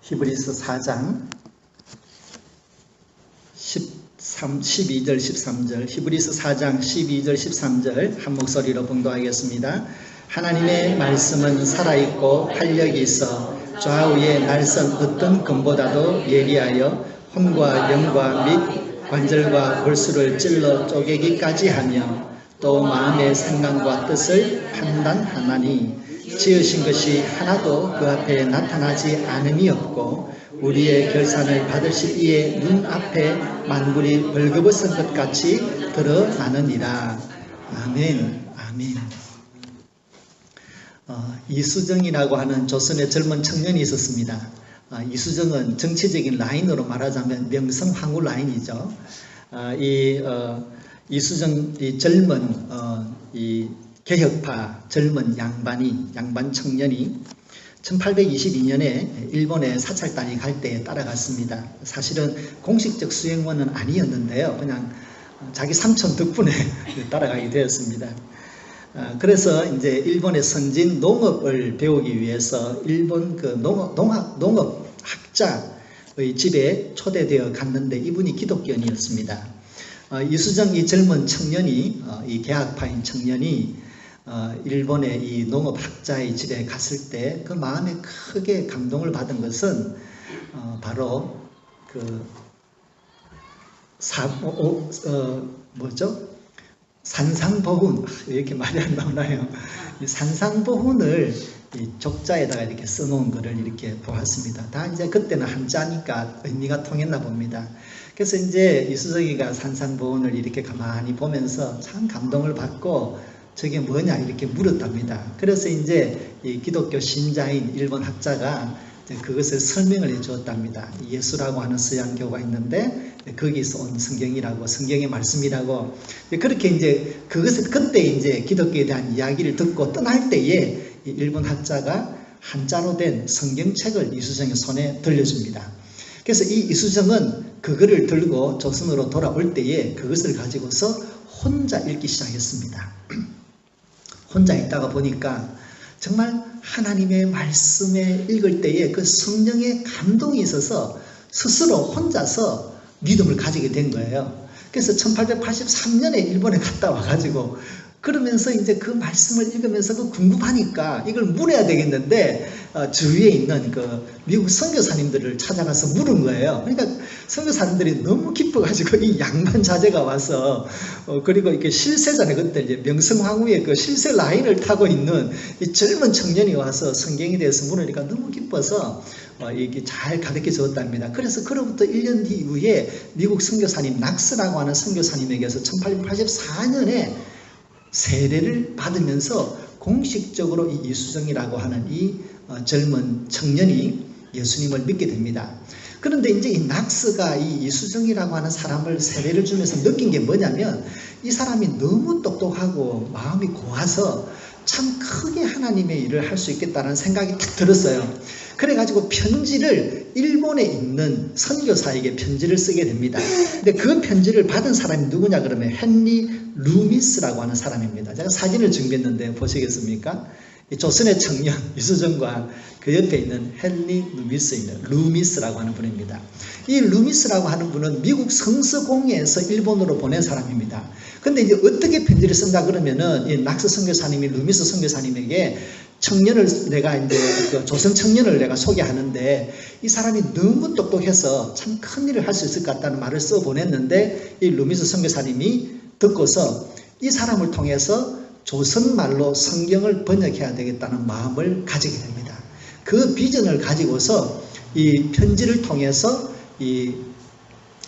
히브리서 4장 12절 13절 히브리서 4장 12절 13절 한 목소리로 봉독하겠습니다. 하나님의 말씀은 살아있고 활력이 있어 좌우에 날선 어떤 검보다도 예리하여 혼과 영과 및 관절과 골수를 찔러 쪼개기까지 하며 또 마음의 생각과 뜻을 판단하나니 지으신 것이 하나도 그 앞에 나타나지 않음이 없고 우리의 결산을 받으실 이의 눈앞에 만물이 벌거벗은 것 같이 드러나느니라. 아멘. 아멘. 이수정이라고 하는 조선의 젊은 청년이 있었습니다. 이수정은 정치적인 라인으로 말하자면 명성황후 라인이죠. 이수정 이 젊은 이 개혁파 젊은 양반 청년이 1822년에 일본에 사찰단이 갈 때 따라갔습니다. 사실은 공식적 수행원은 아니었는데요. 그냥 자기 삼촌 덕분에 따라가게 되었습니다. 그래서 이제 일본의 선진 농업을 배우기 위해서 일본 그 농업 학자의 집에 초대되어 갔는데 이분이 기독교인이었습니다. 이수정 이 젊은 청년이 이 개학파인 청년이 일본의 이 농업학자의 집에 갔을 때 그 마음에 크게 감동을 받은 것은 바로 그 산상보훈, 이렇게 말이 안 나오나요? 이 산상보훈을 이 족자에다가 이렇게 써놓은 것을 이렇게 보았습니다. 다 이제 그때는 한자니까 의미가 통했나 봅니다. 그래서 이제 이수정이가 산상보훈을 이렇게 가만히 보면서 참 감동을 받고 저게 뭐냐 이렇게 물었답니다. 그래서 이제 이 기독교 신자인 일본 학자가 그것을 설명을 해 주었답니다. 예수라고 하는 서양교가 있는데 거기서 온 성경이라고, 성경의 말씀이라고. 그렇게 이제 그것을 그때 이제 기독교에 대한 이야기를 듣고 떠날 때에 일본 학자가 한자로 된 성경책을 이수정의 손에 들려줍니다. 그래서 이 이수정은 그거를 들고 조선으로 돌아올 때에 그것을 가지고서 혼자 읽기 시작했습니다. 혼자 읽다가 보니까 정말 하나님의 말씀에 읽을 때에 그 성령의 감동이 있어서 스스로 혼자서 믿음을 가지게 된 거예요. 그래서 1883년에 일본에 갔다 와가지고 그러면서 이제 그 말씀을 읽으면서 그 궁금하니까 이걸 물어야 되겠는데 주위에 있는 그 미국 선교사님들을 찾아가서 물은 거예요. 그러니까 선교사님들이 너무 기뻐가지고 이 양반 자제가 와서 그리고 이렇게 실세잖아요. 그때 이제 명성황후의 그 실세 라인을 타고 있는 이 젊은 청년이 와서 성경에 대해서 물으니까 너무 기뻐서 이게 잘 가르쳐 주었답니다. 그래서 그로부터 1년 이후에 미국 선교사님 낙스라고 하는 선교사님에게서 1884년에 세례를 받으면서 공식적으로 이 이수정이라고 하는 이 젊은 청년이 예수님을 믿게 됩니다. 그런데 이제 이 낙스가 이 이수정이라고 하는 사람을 세례를 주면서 느낀 게 뭐냐면 이 사람이 너무 똑똑하고 마음이 고와서 참 크게 하나님의 일을 할 수 있겠다는 생각이 딱 들었어요. 그래가지고 편지를 일본에 있는 선교사에게 편지를 쓰게 됩니다. 근데 그 편지를 받은 사람이 누구냐 그러면 헨리 루미스라고 하는 사람입니다. 제가 사진을 준비했는데 보시겠습니까? 조선의 청년 이수정과 그 옆에 있는 헨리 루미스라고 하는 분입니다. 이 루미스라고 하는 분은 미국 성서공회에서 일본으로 보낸 사람입니다. 근데 이제 어떻게 편지를 쓴다 그러면은 이 낙스 선교사님이 루미스 선교사님에게 청년을 내가 이제 그 조선 청년을 내가 소개하는데 이 사람이 너무 똑똑해서 참 큰 일을 할 수 있을 것 같다는 말을 써 보냈는데 이 루미스 선교사님이 듣고서 이 사람을 통해서 조선말로 성경을 번역해야 되겠다는 마음을 가지게 됩니다. 그 비전을 가지고서 이 편지를 통해서 이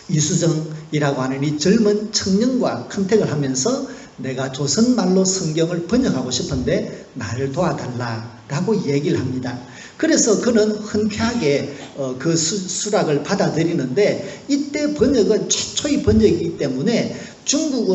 이수정이라고 하는 이 젊은 청년과 컨택을 하면서 내가 조선말로 성경을 번역하고 싶은데 나를 도와달라라고 얘기를 합니다. 그래서 그는 흔쾌하게 그 수락을 받아들이는데 이때 번역은 최초의 번역이기 때문에 중국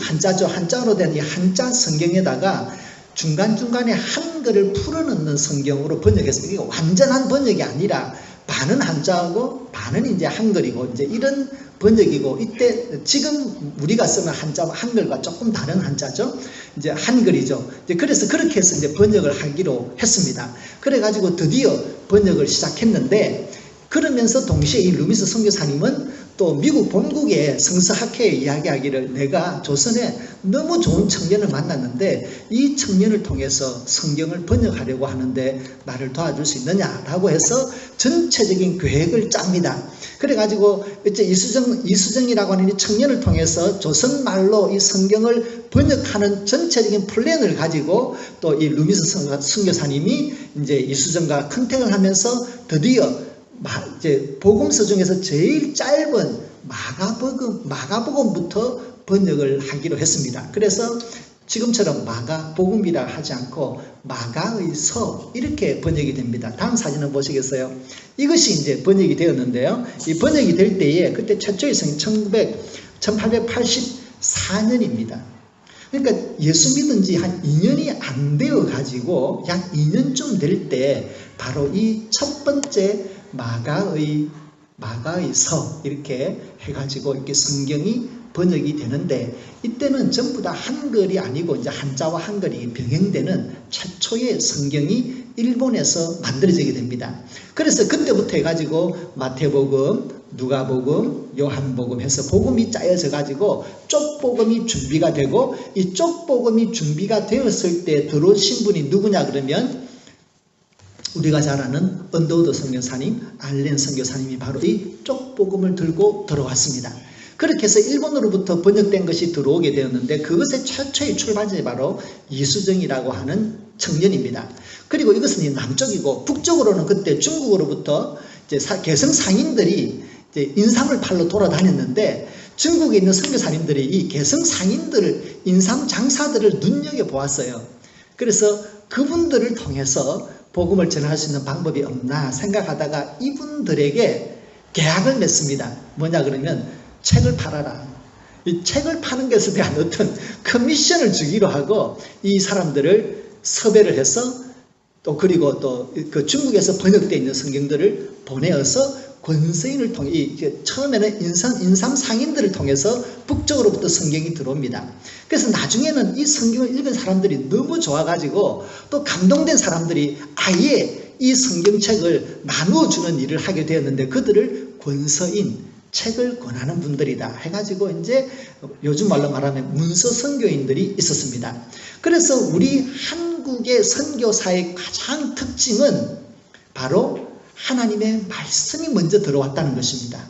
한자죠. 한자로 된 이 한자 성경에다가 중간중간에 한글을 풀어넣는 성경으로 번역했습니다. 이게 완전한 번역이 아니라 반은 한자하고 반은 이제 한글이고 이제 이런 번역이고 이때 지금 우리가 쓰는 한자와 한글과 조금 다른 한자죠. 이제 한글이죠. 이제 그래서 그렇게 해서 이제 번역을 하기로 했습니다. 그래가지고 드디어 번역을 시작했는데, 그러면서 동시에 이 루미스 선교사님은 또 미국 본국의 성서학회에 이야기하기를, 내가 조선에 너무 좋은 청년을 만났는데 이 청년을 통해서 성경을 번역하려고 하는데 나를 도와줄 수 있느냐라고 해서 전체적인 계획을 짭니다. 그래가지고 이제 이수정이라고 하는 이 청년을 통해서 조선말로 이 성경을 번역하는 전체적인 플랜을 가지고 또 이 루미스 선교사님이 이제 이수정과 컨택을 하면서 드디어 이제 복음서 중에서 제일 짧은 마가복음부터 번역을 하기로 했습니다. 그래서 지금처럼 마가복음이라 하지 않고 마가의 서 이렇게 번역이 됩니다. 다음 사진을 보시겠어요? 이것이 이제 번역이 되었는데요. 이 번역이 될 때에 그때 최초의 성경 1884년입니다. 그러니까 예수 믿은 지 한 2년이 안 되어 가지고 약 2년쯤 될 때 바로 이 첫 번째 마가의 서 이렇게 해가지고 이렇게 성경이 번역이 되는데, 이때는 전부 다 한글이 아니고 이제 한자와 한글이 병행되는 최초의 성경이 일본에서 만들어지게 됩니다. 그래서 그때부터 해가지고 마태복음, 누가복음, 요한복음 해서 복음이 짜여져 가지고 쪽복음이 준비가 되고, 이 쪽복음이 준비가 되었을 때 들어오신 분이 누구냐 그러면 우리가 잘 아는 언더우드 선교사님, 알렌 선교사님이 바로 이 쪽복음을 들고 들어왔습니다. 그렇게 해서 일본으로부터 번역된 것이 들어오게 되었는데, 그것의 최초의 출발점이 바로 이수정이라고 하는 청년입니다. 그리고 이것은 남쪽이고, 북쪽으로는 그때 중국으로부터 이제 개성 상인들이 이제 인삼을 팔러 돌아다녔는데, 중국에 있는 선교사님들이 이 개성 상인들을, 인삼 장사들을 눈여겨보았어요. 그래서 그분들을 통해서 복음을 전할 수 있는 방법이 없나 생각하다가 이분들에게 계약을 맺습니다. 뭐냐 그러면 책을 팔아라. 이 책을 파는 것에 대한 어떤 커미션을 주기로 하고 이 사람들을 섭외를 해서 또 그리고 또 그 중국에서 번역되어 있는 성경들을 보내어서 권서인을 통해 처음에는 인삼 상인들을 통해서 북쪽으로부터 성경이 들어옵니다. 그래서 나중에는 이 성경을 읽은 사람들이 너무 좋아가지고 또 감동된 사람들이 아예 이 성경책을 나누어주는 일을 하게 되었는데, 그들을 권서인, 책을 권하는 분들이다 해가지고 이제 요즘 말로 말하면 문서 선교인들이 있었습니다. 그래서 우리 한국의 선교사의 가장 특징은 바로 하나님의 말씀이 먼저 들어왔다는 것입니다.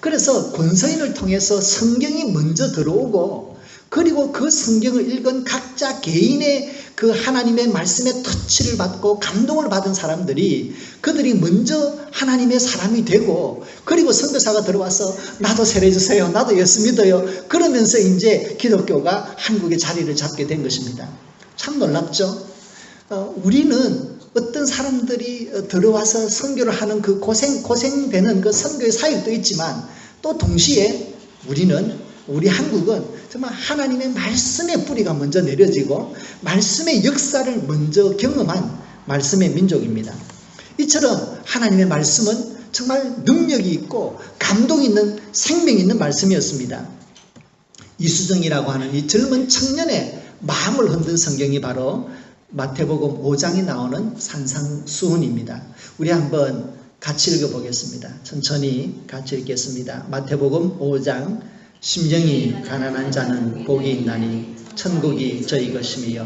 그래서 권서인을 통해서 성경이 먼저 들어오고, 그리고 그 성경을 읽은 각자 개인의 그 하나님의 말씀의 터치를 받고 감동을 받은 사람들이, 그들이 먼저 하나님의 사람이 되고, 그리고 선교사가 들어와서 나도 세례주세요, 나도 예수 믿어요, 그러면서 이제 기독교가 한국에 자리를 잡게 된 것입니다. 참 놀랍죠? 우리는 어떤 사람들이 들어와서 선교를 하는 그 고생되는 그 선교의 사역도 있지만, 또 동시에 우리 한국은 정말 하나님의 말씀의 뿌리가 먼저 내려지고 말씀의 역사를 먼저 경험한 말씀의 민족입니다. 이처럼 하나님의 말씀은 정말 능력이 있고 감동이 있는, 생명이 있는 말씀이었습니다. 이수정이라고 하는 이 젊은 청년의 마음을 흔든 성경이 바로 마태복음 5장에 나오는 산상수훈입니다. 우리 한번 같이 읽어보겠습니다. 천천히 같이 읽겠습니다. 마태복음 5장. 심령이 가난한 자는 복이 있나니 천국이 저희 것이며,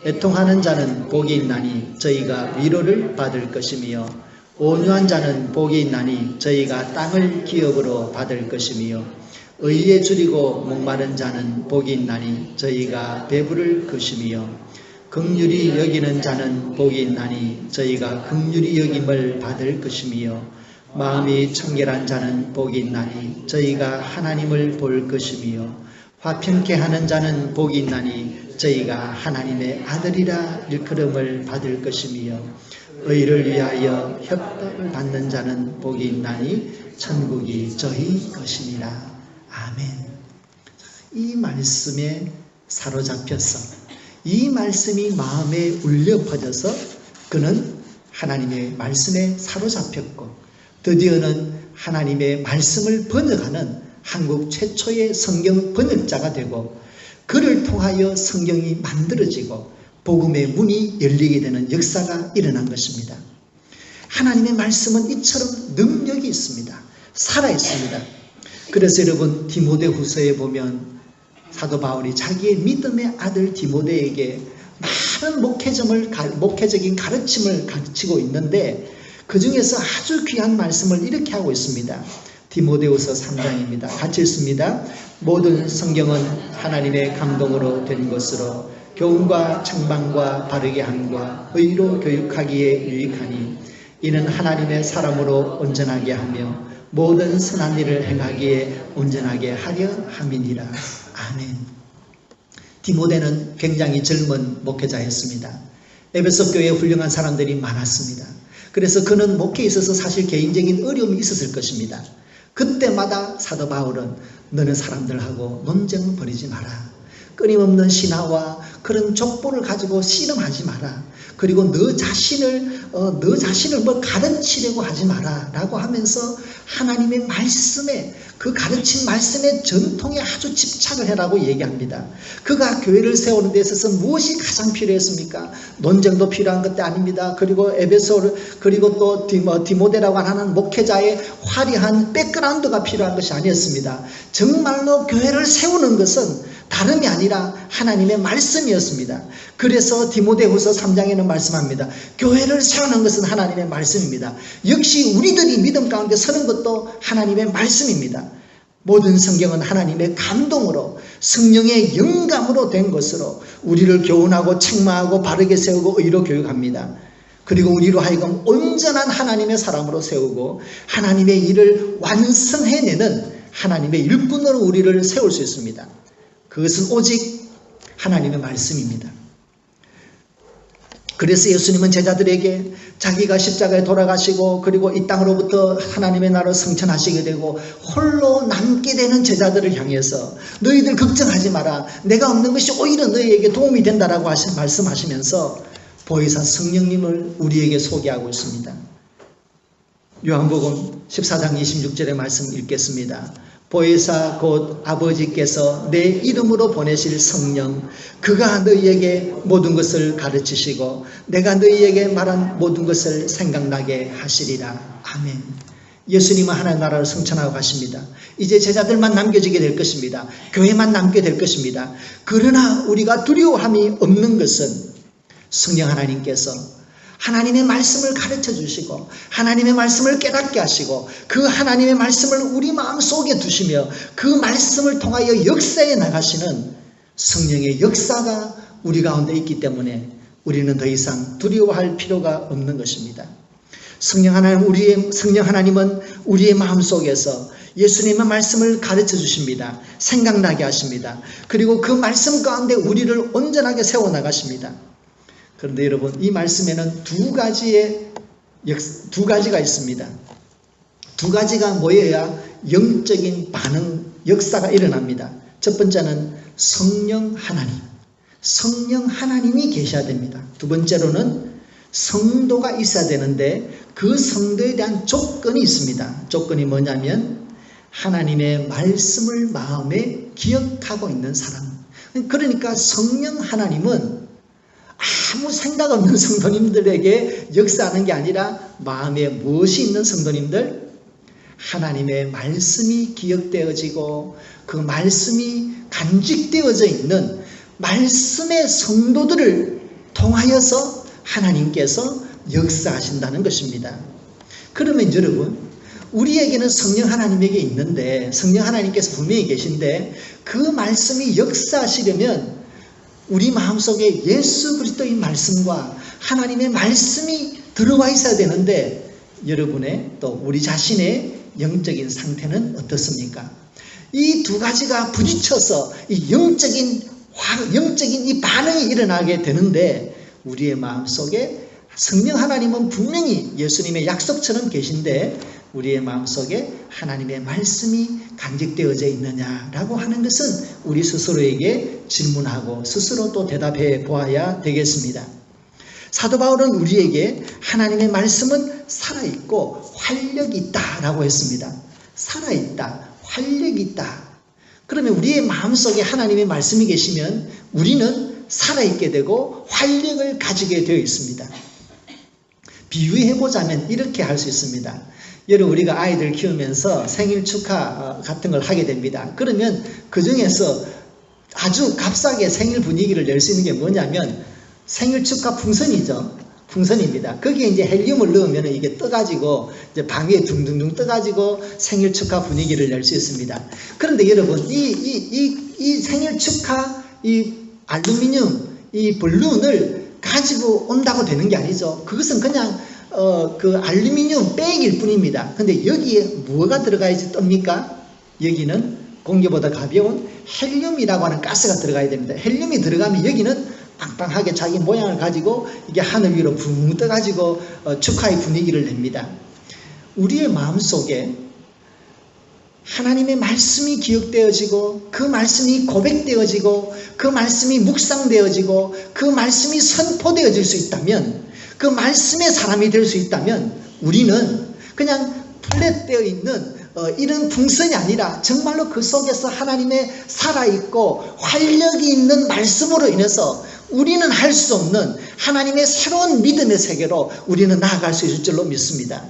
애통하는 자는 복이 있나니 저희가 위로를 받을 것이며, 온유한 자는 복이 있나니 저희가 땅을 기업으로 받을 것이며, 의에 줄이고 목마른 자는 복이 있나니 저희가 배부를 것이며, 긍휼히 여기는 자는 복이 있나니 저희가 긍휼히 여김을 받을 것이며, 마음이 청결한 자는 복이 있나니 저희가 하나님을 볼 것이며, 화평케 하는 자는 복이 있나니 저희가 하나님의 아들이라 일컬음을 받을 것이며, 의를 위하여 협박을 받는 자는 복이 있나니 천국이 저희 것이니라. 아멘. 이 말씀에 사로잡혀서 이 말씀이 마음에 울려 퍼져서 그는 하나님의 말씀에 사로잡혔고, 드디어는 하나님의 말씀을 번역하는 한국 최초의 성경 번역자가 되고, 그를 통하여 성경이 만들어지고 복음의 문이 열리게 되는 역사가 일어난 것입니다. 하나님의 말씀은 이처럼 능력이 있습니다. 살아있습니다. 그래서 여러분 디모데후서에 보면 사도 바울이 자기의 믿음의 아들 디모데에게 많은 목회적인 가르침을 가르치고 있는데 그 중에서 아주 귀한 말씀을 이렇게 하고 있습니다. 디모데후서 3장입니다. 같이 읽습니다. 모든 성경은 하나님의 감동으로 된 것으로 교훈과 책망과 바르게 함과 의로 교육하기에 유익하니 이는 하나님의 사람으로 온전하게 하며 모든 선한 일을 행하기에 온전하게 하려 함이니라. 아멘. 디모데는 굉장히 젊은 목회자였습니다. 에베소 교회에 훌륭한 사람들이 많았습니다. 그래서 그는 목회에 있어서 사실 개인적인 어려움이 있었을 것입니다. 그때마다 사도 바울은 너는 사람들하고 논쟁을 벌이지 마라. 끊임없는 신화와 그런 족보를 가지고 씨름하지 마라. 그리고 너 자신을 뭐 가르치려고 하지 마라 라고 하면서 하나님의 말씀에 그 가르친 말씀의 전통에 아주 집착을 해라고 얘기합니다. 그가 교회를 세우는 데 있어서 무엇이 가장 필요했습니까? 논쟁도 필요한 것도 아닙니다. 그리고 에베소를 그리고 또 디모데라고 하는 목회자의 화려한 백그라운드가 필요한 것이 아니었습니다. 정말로 교회를 세우는 것은 다름이 아니라 하나님의 말씀이었습니다. 그래서 디모데후서 3장에는 말씀합니다. 교회를 세우는 것은 하나님의 말씀입니다. 역시 우리들이 믿음 가운데 서는 것도 하나님의 말씀입니다. 모든 성경은 하나님의 감동으로 성령의 영감으로 된 것으로 우리를 교훈하고 책망하고 바르게 세우고 의로 교육합니다. 그리고 우리로 하여금 온전한 하나님의 사람으로 세우고 하나님의 일을 완성해내는 하나님의 일꾼으로 우리를 세울 수 있습니다. 그것은 오직 하나님의 말씀입니다. 그래서 예수님은 제자들에게 자기가 십자가에 돌아가시고 그리고 이 땅으로부터 하나님의 나라를 성천하시게 되고 홀로 남게 되는 제자들을 향해서 너희들 걱정하지 마라. 내가 없는 것이 오히려 너희에게 도움이 된다라고 말씀하시면서 보혜사 성령님을 우리에게 소개하고 있습니다. 요한복음 14장 26절의 말씀 읽겠습니다. 보혜사 곧 아버지께서 내 이름으로 보내실 성령 그가 너희에게 모든 것을 가르치시고 내가 너희에게 말한 모든 것을 생각나게 하시리라. 아멘. 예수님은 하나님의 나라를 성천하고 가십니다. 이제 제자들만 남겨지게 될 것입니다. 교회만 남게 될 것입니다. 그러나 우리가 두려워함이 없는 것은 성령 하나님께서 하나님의 말씀을 가르쳐 주시고 하나님의 말씀을 깨닫게 하시고 그 하나님의 말씀을 우리 마음속에 두시며 그 말씀을 통하여 역사해 나가시는 성령의 역사가 우리 가운데 있기 때문에 우리는 더 이상 두려워할 필요가 없는 것입니다. 성령 하나님은 우리의 마음속에서 예수님의 말씀을 가르쳐 주십니다. 생각나게 하십니다. 그리고 그 말씀 가운데 우리를 온전하게 세워 나가십니다. 그런데 여러분 이 말씀에는 두 가지가 있습니다. 두 가지가 모여야 영적인 반응, 역사가 일어납니다. 첫 번째는 성령 하나님이 계셔야 됩니다. 두 번째로는 성도가 있어야 되는데 그 성도에 대한 조건이 있습니다. 조건이 뭐냐면 하나님의 말씀을 마음에 기억하고 있는 사람. 그러니까 성령 하나님은 아무 생각 없는 성도님들에게 역사하는 게 아니라 마음에 무엇이 있는 성도님들? 하나님의 말씀이 기억되어지고 그 말씀이 간직되어져 있는 말씀의 성도들을 통하여서 하나님께서 역사하신다는 것입니다. 그러면 여러분 우리에게는 성령 하나님에게 있는데 성령 하나님께서 분명히 계신데 그 말씀이 역사하시려면 우리 마음속에 예수 그리스도의 말씀과 하나님의 말씀이 들어와 있어야 되는데 여러분의 또 우리 자신의 영적인 상태는 어떻습니까? 이 두 가지가 부딪혀서 이 영적인 이 반응이 일어나게 되는데 우리의 마음속에 성령 하나님은 분명히 예수님의 약속처럼 계신데 우리의 마음속에 하나님의 말씀이 간직되어져 있느냐라고 하는 것은 우리 스스로에게 질문하고 스스로 또 대답해 보아야 되겠습니다. 사도 바울은 우리에게 하나님의 말씀은 살아있고 활력이 있다라고 했습니다. 살아있다, 활력이 있다. 그러면 우리의 마음속에 하나님의 말씀이 계시면 우리는 살아있게 되고 활력을 가지게 되어 있습니다. 비유해보자면 이렇게 할 수 있습니다. 여러분, 우리가 아이들 키우면서 생일 축하 같은 걸 하게 됩니다. 그러면 그 중에서 아주 값싸게 생일 분위기를 낼 수 있는 게 뭐냐면 생일 축하 풍선이죠. 풍선입니다. 거기에 이제 헬륨을 넣으면 이게 떠가지고 이제 방위에 둥둥둥 떠가지고 생일 축하 분위기를 낼 수 있습니다. 그런데 여러분, 이 생일 축하 이 알루미늄 이 볼룬을 가지고 온다고 되는 게 아니죠. 그것은 그냥 그 알루미늄 백일 뿐입니다. 근데 여기에 뭐가 들어가야지 떱니까? 여기는 공기보다 가벼운 헬륨이라고 하는 가스가 들어가야 됩니다. 헬륨이 들어가면 여기는 빵빵하게 자기 모양을 가지고 이게 하늘 위로 붕 떠가지고 축하의 분위기를 냅니다. 우리의 마음속에 하나님의 말씀이 기억되어지고 그 말씀이 고백되어지고 그 말씀이 묵상되어지고 그 말씀이 선포되어질 수 있다면, 그 말씀의 사람이 될 수 있다면 우리는 그냥 플랫되어 있는 이런 풍선이 아니라 정말로 그 속에서 하나님의 살아있고 활력이 있는 말씀으로 인해서 우리는 할 수 없는 하나님의 새로운 믿음의 세계로 우리는 나아갈 수 있을 줄로 믿습니다.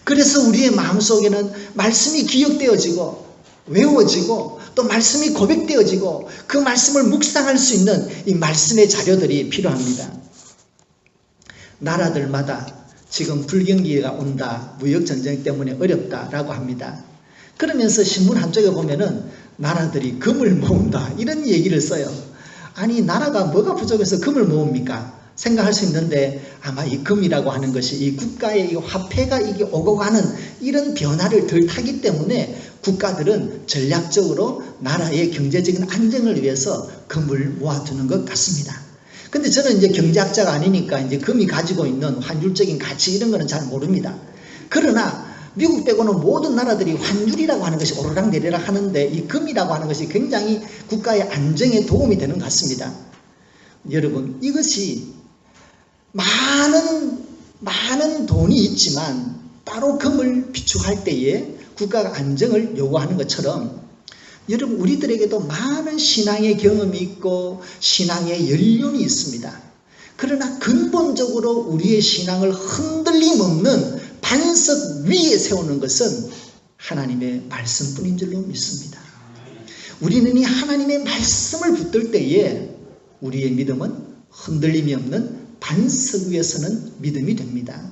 그래서 우리의 마음속에는 말씀이 기억되어지고 외워지고 또 말씀이 고백되어지고 그 말씀을 묵상할 수 있는 이 말씀의 자료들이 필요합니다. 나라들마다 지금 불경기가 온다, 무역전쟁 때문에 어렵다라고 합니다. 그러면서 신문 한쪽에 보면은 나라들이 금을 모은다 이런 얘기를 써요. 아니, 나라가 뭐가 부족해서 금을 모읍니까? 생각할 수 있는데 아마 이 금이라고 하는 것이 이 국가의 이 화폐가 이게 오고 가는 이런 변화를 덜 타기 때문에 국가들은 전략적으로 나라의 경제적인 안정을 위해서 금을 모아두는 것 같습니다. 근데 저는 이제 경제학자가 아니니까 이제 금이 가지고 있는 환율적인 가치 이런 거는 잘 모릅니다. 그러나 미국 빼고는 모든 나라들이 환율이라고 하는 것이 오르락내리락 하는데 이 금이라고 하는 것이 굉장히 국가의 안정에 도움이 되는 것 같습니다. 여러분, 이것이 많은 돈이 있지만 따로 금을 비축할 때에 국가가 안정을 요구하는 것처럼 여러분, 우리들에게도 많은 신앙의 경험이 있고 신앙의 연륜이 있습니다. 그러나 근본적으로 우리의 신앙을 흔들림 없는 반석 위에 세우는 것은 하나님의 말씀뿐인 줄로 믿습니다. 우리는 이 하나님의 말씀을 붙들 때에 우리의 믿음은 흔들림이 없는 반석 위에 서는 믿음이 됩니다.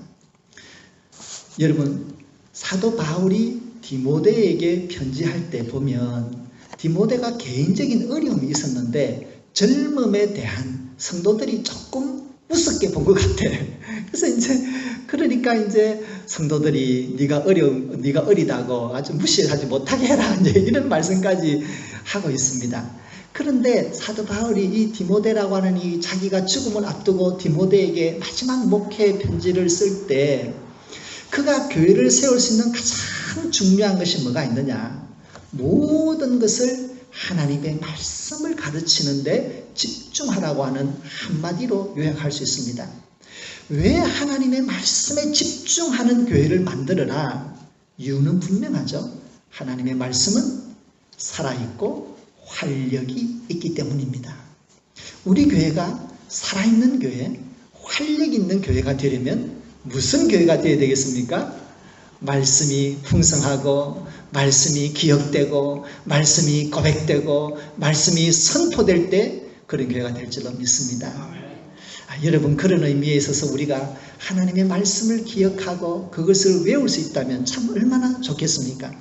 여러분, 사도 바울이 디모데에게 편지할 때 보면 디모데가 개인적인 어려움이 있었는데 젊음에 대한 성도들이 조금 우습게 본 것 같아. 그래서 그러니까 성도들이 네가 어리다고 아주 무시하지 못하게 해라 이런 말씀까지 하고 있습니다. 그런데 사도 바울이 이 디모데라고 하는 이 자기가 죽음을 앞두고 디모데에게 마지막 목회 편지를 쓸 때 그가 교회를 세울 수 있는 가장 중요한 것이 뭐가 있느냐? 모든 것을 하나님의 말씀을 가르치는데 집중하라고 하는 한마디로 요약할 수 있습니다. 왜 하나님의 말씀에 집중하는 교회를 만들어라? 이유는 분명하죠. 하나님의 말씀은 살아있고 활력이 있기 때문입니다. 우리 교회가 살아있는 교회, 활력 있는 교회가 되려면 무슨 교회가 되어야 되겠습니까? 말씀이 풍성하고 말씀이 기억되고 말씀이 고백되고 말씀이 선포될 때 그런 교회가 될 줄로 믿습니다. 여러분, 그런 의미에 있어서 우리가 하나님의 말씀을 기억하고 그것을 외울 수 있다면 참 얼마나 좋겠습니까?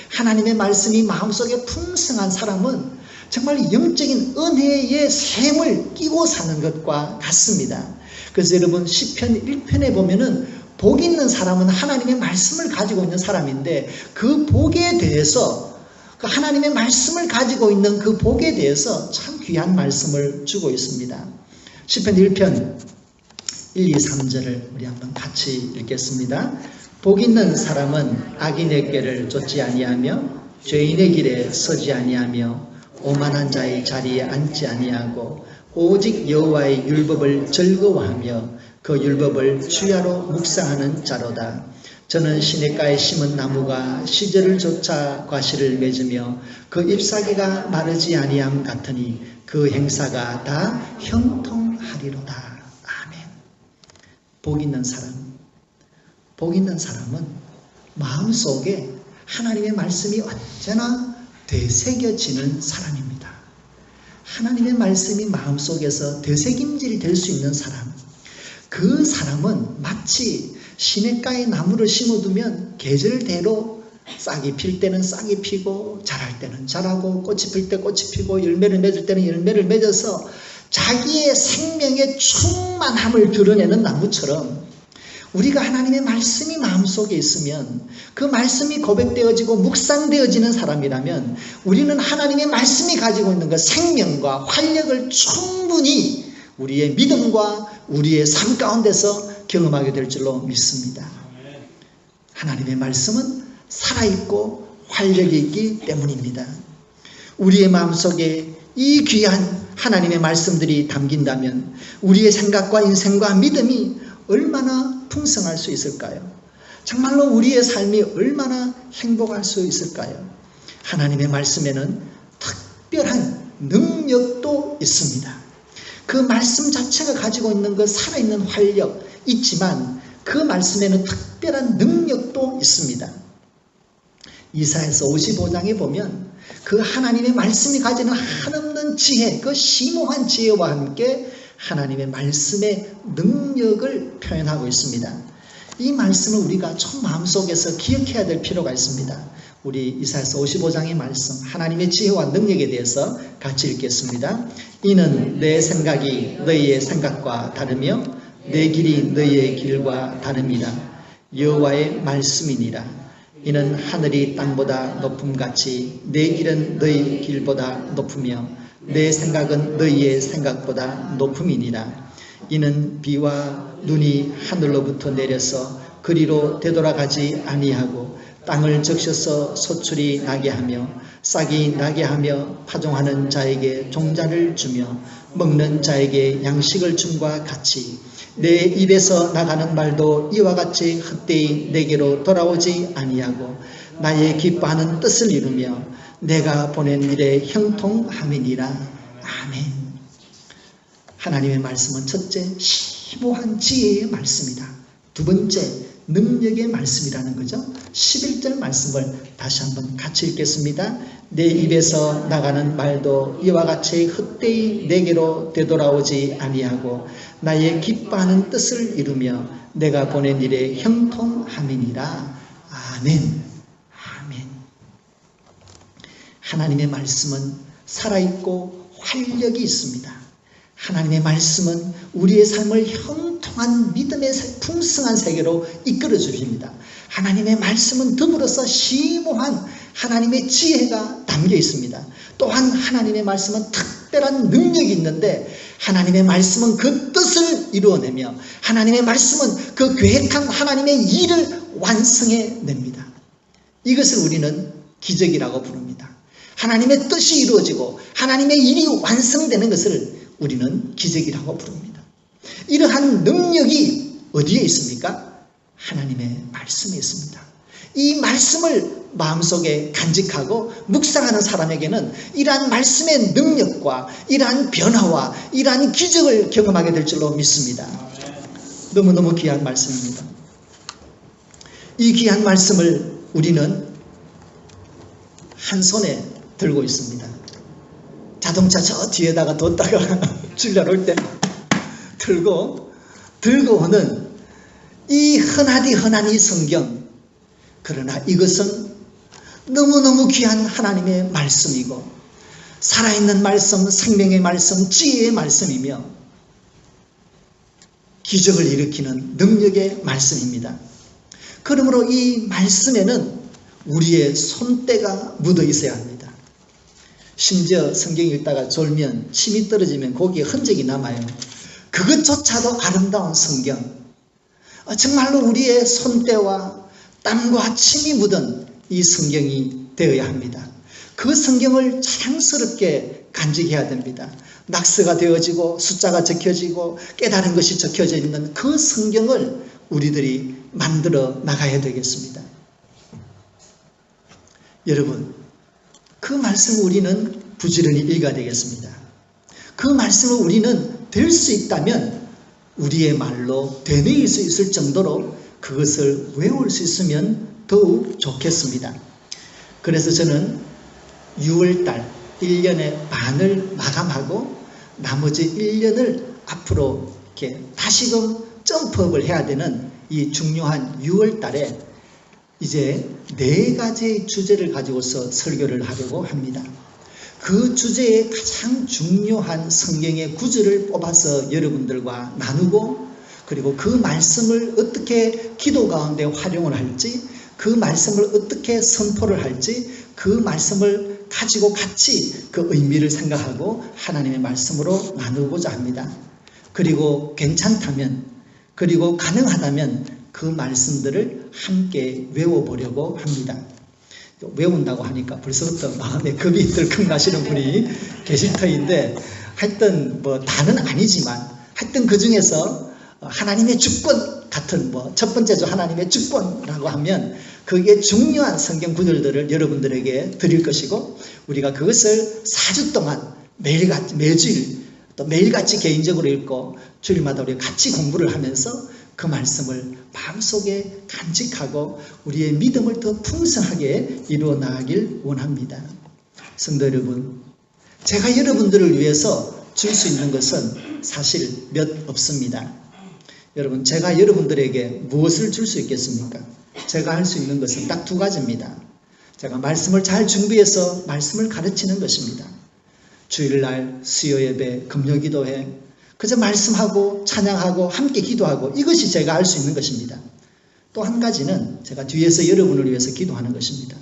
하나님의 말씀이 마음속에 풍성한 사람은 정말 영적인 은혜의 샘을 끼고 사는 것과 같습니다. 그래서 여러분, 시편 1편에 보면은 복 있는 사람은 하나님의 말씀을 가지고 있는 사람인데 그 복에 대해서, 그 하나님의 말씀을 가지고 있는 그 복에 대해서 참 귀한 말씀을 주고 있습니다. 시편 1편 1, 2, 3절을 우리 한번 같이 읽겠습니다. 복 있는 사람은 악인의 꾀를 쫓지 아니하며 죄인의 길에 서지 아니하며 오만한 자의 자리에 앉지 아니하고 오직 여호와의 율법을 즐거워하며 그 율법을 주야로 묵상하는 자로다. 저는 시냇가에 심은 나무가 시절을 쫓아 과실을 맺으며 그 잎사귀가 마르지 아니함 같으니 그 행사가 다 형통하리로다. 아멘. 복 있는 사람, 복 있는 사람은 마음속에 하나님의 말씀이 언제나 되새겨지는 사람입니다. 하나님의 말씀이 마음속에서 되새김질이 될 수 있는 사람, 그 사람은 마치 시냇가에 나무를 심어두면 계절대로 싹이 필 때는 싹이 피고 자랄 때는 자라고 꽃이 필 때 꽃이 피고 열매를 맺을 때는 열매를 맺어서 자기의 생명의 충만함을 드러내는 나무처럼 우리가 하나님의 말씀이 마음속에 있으면 그 말씀이 고백되어지고 묵상되어지는 사람이라면 우리는 하나님의 말씀이 가지고 있는 그 생명과 활력을 충분히 우리의 믿음과 우리의 삶 가운데서 경험하게 될 줄로 믿습니다. 하나님의 말씀은 살아있고 활력이 있기 때문입니다. 우리의 마음속에 이 귀한 하나님의 말씀들이 담긴다면 우리의 생각과 인생과 믿음이 얼마나 풍성할 수 있을까요? 정말로 우리의 삶이 얼마나 행복할 수 있을까요? 하나님의 말씀에는 특별한 능력도 있습니다. 그 말씀 자체가 가지고 있는 그 살아있는 활력 있지만 그 말씀에는 특별한 능력도 있습니다. 이사야서 55장에 보면 그 하나님의 말씀이 가지는 한없는 지혜, 그 심오한 지혜와 함께 하나님의 말씀의 능력을 표현하고 있습니다. 이 말씀을 우리가 좀 마음속에서 기억해야 될 필요가 있습니다. 우리 이사야서 55장의 말씀, 하나님의 지혜와 능력에 대해서 같이 읽겠습니다. 이는 내 생각이 너희의 생각과 다르며 내 길이 너희의 길과 다릅니다. 여호와의 말씀이니라. 이는 하늘이 땅보다 높음같이 내 길은 너희 길보다 높으며 내 생각은 너희의 생각보다 높음이니라. 이는 비와 눈이 하늘로부터 내려서 그리로 되돌아가지 아니하고 땅을 적셔서 소출이 나게 하며 싹이 나게 하며 파종하는 자에게 종자를 주며 먹는 자에게 양식을 줌과 같이 내 입에서 나가는 말도 이와 같이 헛되이 내게로 돌아오지 아니하고 나의 기뻐하는 뜻을 이루며 내가 보낸 일에 형통함이니라. 아멘. 하나님의 말씀은 첫째, 심오한 지혜의 말씀이다. 두 번째, 능력의 말씀이라는 거죠. 11절 말씀을 다시 한번 같이 읽겠습니다. 내 입에서 나가는 말도 이와 같이 헛되이 내게로 되돌아오지 아니하고 나의 기뻐하는 뜻을 이루며 내가 보낸 일에 형통함이니라. 아멘. 아멘. 하나님의 말씀은 살아있고 활력이 있습니다. 하나님의 말씀은 우리의 삶을 형통한 믿음의 풍성한 세계로 이끌어 주십니다. 하나님의 말씀은 더불어서 심오한 하나님의 지혜가 담겨 있습니다. 또한 하나님의 말씀은 특별한 능력이 있는데 하나님의 말씀은 그 뜻을 이루어내며 하나님의 말씀은 그 계획한 하나님의 일을 완성해냅니다. 이것을 우리는 기적이라고 부릅니다. 하나님의 뜻이 이루어지고 하나님의 일이 완성되는 것을 우리는 기적이라고 부릅니다. 이러한 능력이 어디에 있습니까? 하나님의 말씀에 있습니다. 이 말씀을 마음속에 간직하고 묵상하는 사람에게는 이러한 말씀의 능력과 이러한 변화와 이러한 기적을 경험하게 될 줄로 믿습니다. 너무너무 귀한 말씀입니다. 이 귀한 말씀을 우리는 한 손에 들고 있습니다. 자동차 저 뒤에다가 뒀다가 출발할 때 들고 오는 이 흔한 이 성경, 그러나 이것은 너무너무 귀한 하나님의 말씀이고 살아있는 말씀, 생명의 말씀, 지혜의 말씀이며 기적을 일으키는 능력의 말씀입니다. 그러므로 이 말씀에는 우리의 손때가 묻어 있어야 합니다. 심지어 성경 읽다가 졸면 침이 떨어지면 거기에 흔적이 남아요. 그것조차도 아름다운 성경. 정말로 우리의 손때와 땀과 침이 묻은 이 성경이 되어야 합니다. 그 성경을 자랑스럽게 간직해야 됩니다. 낙서가 되어지고 숫자가 적혀지고 깨달은 것이 적혀져 있는 그 성경을 우리들이 만들어 나가야 되겠습니다. 여러분, 그 말씀을 우리는 부지런히 읽어야 되겠습니다. 그 말씀을 우리는 될 수 있다면 우리의 말로 되뇌일 수 있을 정도로 그것을 외울 수 있으면 더욱 좋겠습니다. 그래서 저는 6월달 1년의 반을 마감하고 나머지 1년을 앞으로 이렇게 다시금 점프업을 해야 되는 이 중요한 6월달에 이제 4가지의 주제를 가지고서 설교를 하려고 합니다. 그 주제의 가장 중요한 성경의 구절을 뽑아서 여러분들과 나누고, 그리고 그 말씀을 어떻게 기도 가운데 활용을 할지, 그 말씀을 어떻게 선포를 할지, 그 말씀을 가지고 같이 그 의미를 생각하고 하나님의 말씀으로 나누고자 합니다. 그리고 괜찮다면, 그리고 가능하다면 그 말씀들을 함께 외워보려고 합니다. 외운다고 하니까 벌써부터 마음에 겁이 들컥 나시는 분이 계실 터인데, 하여튼 뭐 다는 아니지만 하여튼 그 중에서 하나님의 주권 같은 첫 번째죠. 하나님의 주권이라고 하면 그게 중요한 성경 구절들을 여러분들에게 드릴 것이고, 우리가 그것을 4주 동안 매주일 또 매일같이 개인적으로 읽고 주일마다 우리가 같이 공부를 하면서 그 말씀을 마음속에 간직하고 우리의 믿음을 더 풍성하게 이루어 나가길 원합니다. 성도 여러분, 제가 여러분들을 위해서 줄 수 있는 것은 사실 몇 없습니다. 여러분, 제가 여러분들에게 무엇을 줄 수 있겠습니까? 제가 할 수 있는 것은 딱 2가지입니다. 제가 말씀을 잘 준비해서 말씀을 가르치는 것입니다. 주일날 수요예배, 금요기도회, 그저 말씀하고 찬양하고 함께 기도하고, 이것이 제가 할 수 있는 것입니다. 또 한 가지는 제가 뒤에서 여러분을 위해서 기도하는 것입니다.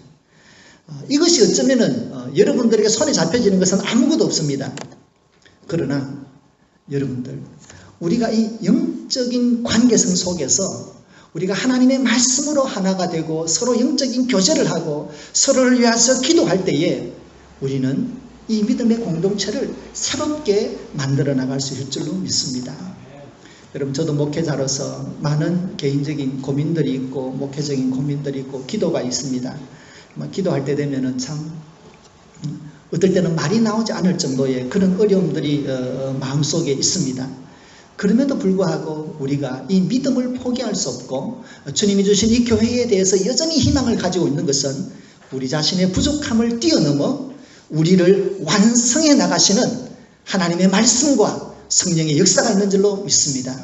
이것이 어쩌면은 여러분들에게 손에 잡혀지는 것은 아무것도 없습니다. 그러나 여러분들, 우리가 이 영적인 관계성 속에서 우리가 하나님의 말씀으로 하나가 되고 서로 영적인 교제를 하고 서로를 위해서 기도할 때에 우리는 이 믿음의 공동체를 새롭게 만들어 나갈 수 있을 줄로 믿습니다. 여러분, 저도 목회자로서 많은 개인적인 고민들이 있고 목회적인 고민들이 있고 기도가 있습니다. 기도할 때 되면은 참 어떨 때는 말이 나오지 않을 정도의 그런 어려움들이 마음속에 있습니다. 그럼에도 불구하고 우리가 이 믿음을 포기할 수 없고 주님이 주신 이 교회에 대해서 여전히 희망을 가지고 있는 것은 우리 자신의 부족함을 뛰어넘어 우리를 완성해 나가시는 하나님의 말씀과 성령의 역사가 있는 줄로 믿습니다.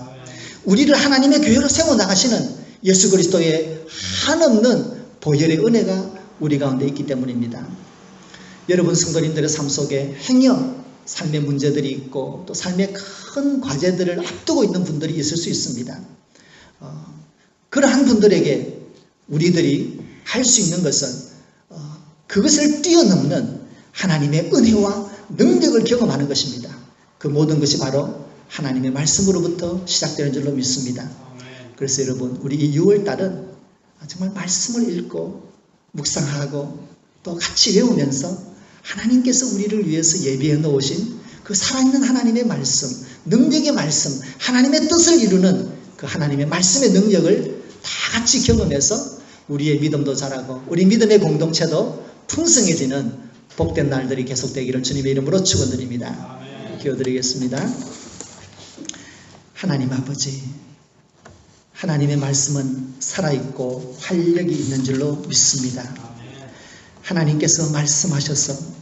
우리를 하나님의 교회로 세워나가시는 예수 그리스도의 한없는 보혈의 은혜가 우리 가운데 있기 때문입니다. 여러분 성도님들의 삶 속에 행여 삶의 문제들이 있고 또 삶의 큰 과제들을 앞두고 있는 분들이 있을 수 있습니다. 그러한 분들에게 우리들이 할 수 있는 것은 그것을 뛰어넘는 하나님의 은혜와 능력을 경험하는 것입니다. 그 모든 것이 바로 하나님의 말씀으로부터 시작되는 줄로 믿습니다. 그래서 여러분, 우리 이 6월달은 정말 말씀을 읽고 묵상하고 또 같이 외우면서 하나님께서 우리를 위해서 예비해 놓으신 그 살아있는 하나님의 말씀, 능력의 말씀, 하나님의 뜻을 이루는 그 하나님의 말씀의 능력을 다 같이 경험해서 우리의 믿음도 자라고 우리 믿음의 공동체도 풍성해지는 복된 날들이 계속되기를 주님의 이름으로 축원드립니다. 기도드리겠습니다. 하나님 아버지, 하나님의 말씀은 살아있고 활력이 있는 줄로 믿습니다. 하나님께서 말씀하셔서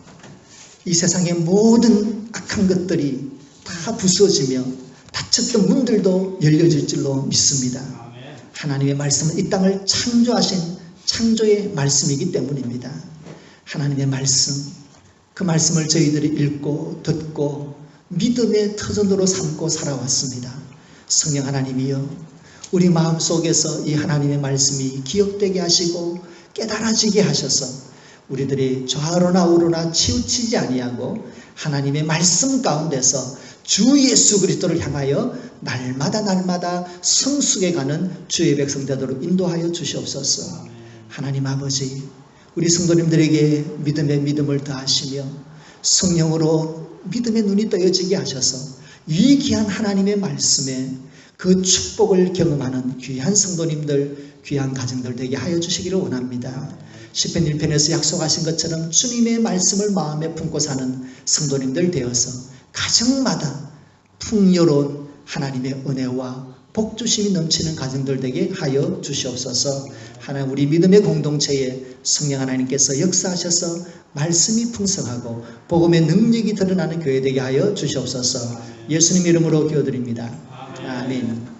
이 세상의 모든 악한 것들이 다 부서지며 닫혔던 문들도 열려질 줄로 믿습니다. 하나님의 말씀은 이 땅을 창조하신 창조의 말씀이기 때문입니다. 하나님의 말씀, 그 말씀을 저희들이 읽고 듣고 믿음의 터전으로 삼고 살아왔습니다. 성령 하나님이여, 우리 마음속에서 이 하나님의 말씀이 기억되게 하시고 깨달아지게 하셔서 우리들이 좌로나 우로나 치우치지 아니하고 하나님의 말씀 가운데서 주 예수 그리스도를 향하여 날마다 성숙해가는 주의 백성 되도록 인도하여 주시옵소서. 하나님 아버지, 우리 성도님들에게 믿음의 믿음을 더하시며 성령으로 믿음의 눈이 떠여지게 하셔서 이 귀한 하나님의 말씀에 그 축복을 경험하는 귀한 성도님들, 귀한 가정들 되게 하여 주시기를 원합니다. 시편 1편에서 약속하신 것처럼 주님의 말씀을 마음에 품고 사는 성도님들 되어서 가정마다 풍요로운 하나님의 은혜와 복주심이 넘치는 가정들 되게 하여 주시옵소서. 하나님 우리 믿음의 공동체에 성령 하나님께서 역사하셔서 말씀이 풍성하고 복음의 능력이 드러나는 교회 되게 하여 주시옵소서. 예수님 이름으로 기도드립니다. 아멘.